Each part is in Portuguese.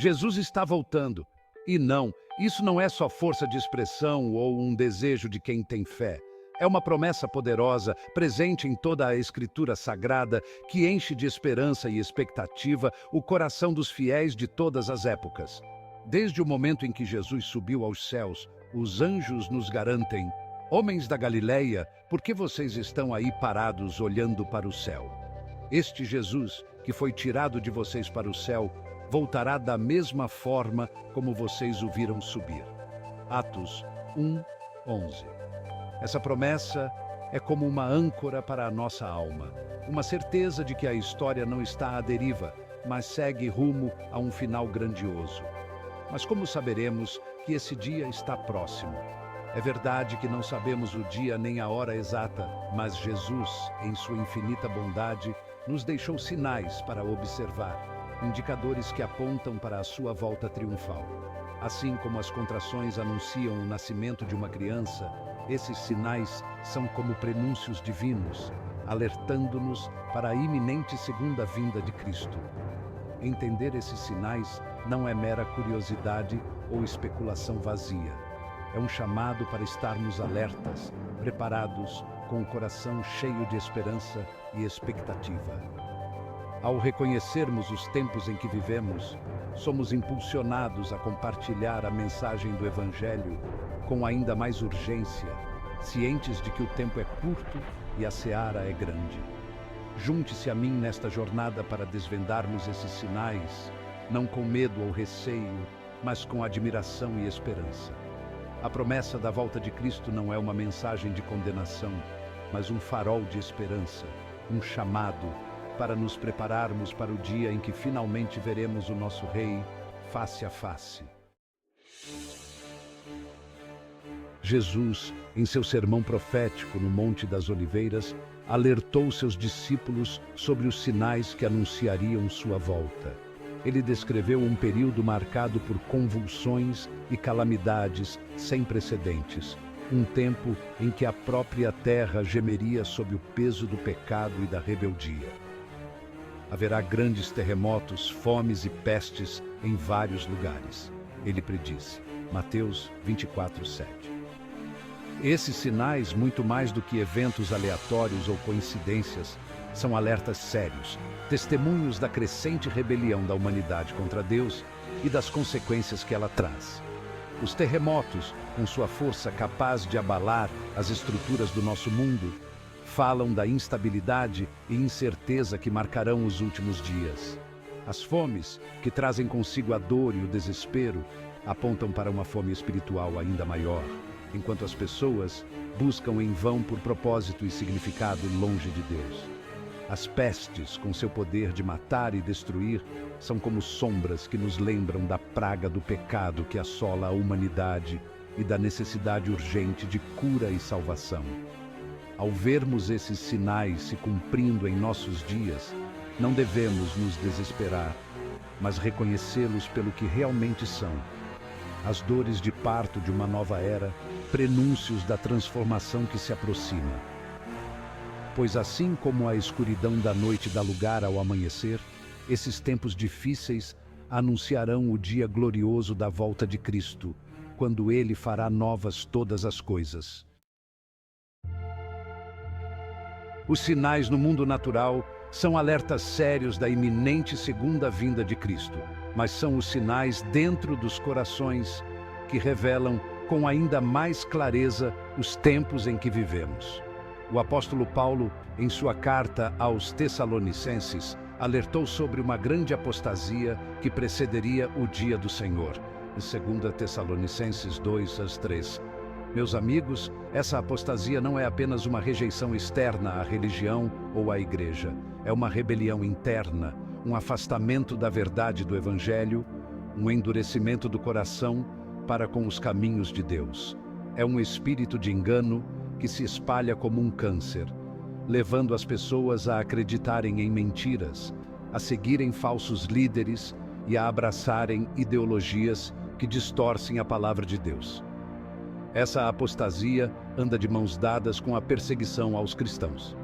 Jesus está voltando. E não, isso não é só força de expressão ou um desejo de quem tem fé. É uma promessa poderosa, presente em toda a Escritura Sagrada, que enche de esperança e expectativa o coração dos fiéis de todas as épocas. Desde o momento em que Jesus subiu aos céus, os anjos nos garantem: homens da Galileia, por que vocês estão aí parados olhando para o céu? Este Jesus, que foi tirado de vocês para o céu, voltará da mesma forma como vocês o viram subir. Atos 1:11. Essa promessa é como uma âncora para a nossa alma, uma certeza de que a história não está à deriva, mas segue rumo a um final grandioso. Mas como saberemos que esse dia está próximo? É verdade que não sabemos o dia nem a hora exata, mas Jesus, em sua infinita bondade, nos deixou sinais para observar, indicadores que apontam para a sua volta triunfal. Assim como as contrações anunciam o nascimento de uma criança, esses sinais são como prenúncios divinos, alertando-nos para a iminente segunda vinda de Cristo. Entender esses sinais não é mera curiosidade ou especulação vazia. É um chamado para estarmos alertas, preparados, com o coração cheio de esperança e expectativa. Ao reconhecermos os tempos em que vivemos, somos impulsionados a compartilhar a mensagem do Evangelho com ainda mais urgência, cientes de que o tempo é curto e a seara é grande. Junte-se a mim nesta jornada para desvendarmos esses sinais, não com medo ou receio, mas com admiração e esperança. A promessa da volta de Cristo não é uma mensagem de condenação, mas um farol de esperança, um chamado para nos prepararmos para o dia em que finalmente veremos o nosso Rei face a face. Jesus, em seu sermão profético no Monte das Oliveiras, alertou seus discípulos sobre os sinais que anunciariam sua volta. Ele descreveu um período marcado por convulsões e calamidades sem precedentes, um tempo em que a própria terra gemeria sob o peso do pecado e da rebeldia. Haverá grandes terremotos, fomes e pestes em vários lugares, ele predisse. Mateus 24:7. Esses sinais, muito mais do que eventos aleatórios ou coincidências, são alertas sérios, testemunhos da crescente rebelião da humanidade contra Deus e das consequências que ela traz. Os terremotos, com sua força capaz de abalar as estruturas do nosso mundo, falam da instabilidade e incerteza que marcarão os últimos dias. As fomes, que trazem consigo a dor e o desespero, apontam para uma fome espiritual ainda maior, enquanto as pessoas buscam em vão por propósito e significado longe de Deus. As pestes, com seu poder de matar e destruir, são como sombras que nos lembram da praga do pecado que assola a humanidade e da necessidade urgente de cura e salvação. Ao vermos esses sinais se cumprindo em nossos dias, não devemos nos desesperar, mas reconhecê-los pelo que realmente são. As dores de parto de uma nova era, prenúncios da transformação que se aproxima. Pois assim como a escuridão da noite dá lugar ao amanhecer, esses tempos difíceis anunciarão o dia glorioso da volta de Cristo, quando Ele fará novas todas as coisas. Os sinais no mundo natural são alertas sérios da iminente segunda vinda de Cristo, mas são os sinais dentro dos corações que revelam com ainda mais clareza os tempos em que vivemos. O apóstolo Paulo, em sua carta aos Tessalonicenses, alertou sobre uma grande apostasia que precederia o dia do Senhor. Em 2 Tessalonicenses 2:3. Meus amigos, essa apostasia não é apenas uma rejeição externa à religião ou à igreja. É uma rebelião interna, um afastamento da verdade do Evangelho, um endurecimento do coração para com os caminhos de Deus. É um espírito de engano que se espalha como um câncer, levando as pessoas a acreditarem em mentiras, a seguirem falsos líderes e a abraçarem ideologias que distorcem a palavra de Deus. Essa apostasia anda de mãos dadas com a perseguição aos cristãos.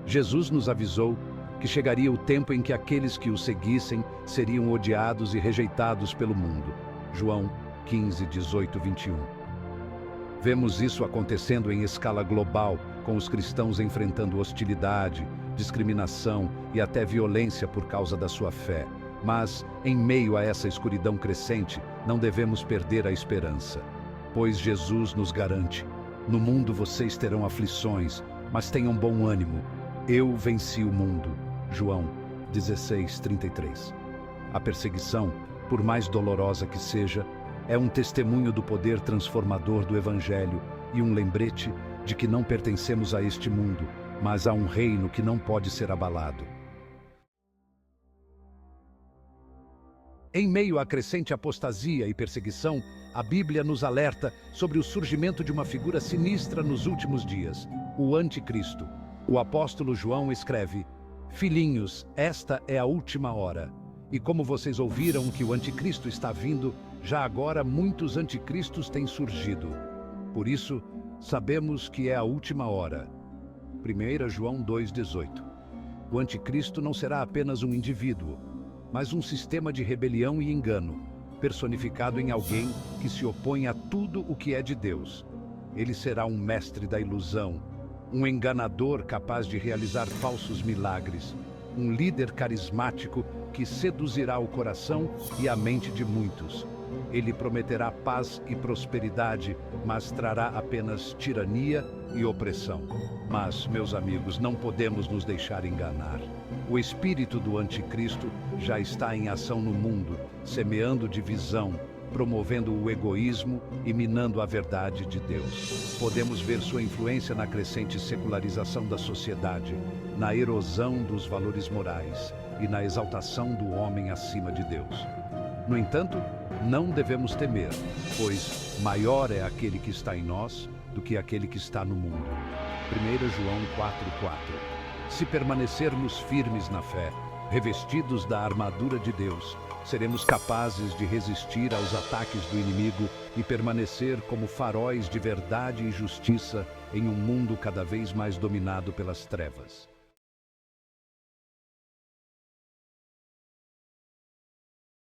Jesus nos avisou que chegaria o tempo em que aqueles que o seguissem seriam odiados e rejeitados pelo mundo. João 15, 18, 21. Vemos isso acontecendo em escala global, com os cristãos enfrentando hostilidade, discriminação e até violência por causa da sua fé. Mas, em meio a essa escuridão crescente, não devemos perder a esperança. Pois Jesus nos garante: no mundo vocês terão aflições, mas tenham bom ânimo. Eu venci o mundo. João 16, 33. A perseguição, por mais dolorosa que seja, é um testemunho do poder transformador do Evangelho e um lembrete de que não pertencemos a este mundo, mas a um reino que não pode ser abalado. Em meio à crescente apostasia e perseguição, a Bíblia nos alerta sobre o surgimento de uma figura sinistra nos últimos dias, o Anticristo. O apóstolo João escreve: Filhinhos, esta é a última hora. E como vocês ouviram que o Anticristo está vindo, já agora muitos anticristos têm surgido. Por isso, sabemos que é a última hora. 1 João 2,18. O Anticristo não será apenas um indivíduo, mas um sistema de rebelião e engano, personificado em alguém que se opõe a tudo o que é de Deus. Ele será um mestre da ilusão, um enganador capaz de realizar falsos milagres, um líder carismático que seduzirá o coração e a mente de muitos. Ele prometerá paz e prosperidade, mas trará apenas tirania e opressão. Mas, meus amigos, não podemos nos deixar enganar. O espírito do Anticristo já está em ação no mundo, semeando divisão, promovendo o egoísmo e minando a verdade de Deus. Podemos ver sua influência na crescente secularização da sociedade, na erosão dos valores morais e na exaltação do homem acima de Deus. No entanto, não devemos temer, pois maior é aquele que está em nós do que aquele que está no mundo. 1 João 4,4. Se permanecermos firmes na fé, revestidos da armadura de Deus, seremos capazes de resistir aos ataques do inimigo e permanecer como faróis de verdade e justiça em um mundo cada vez mais dominado pelas trevas.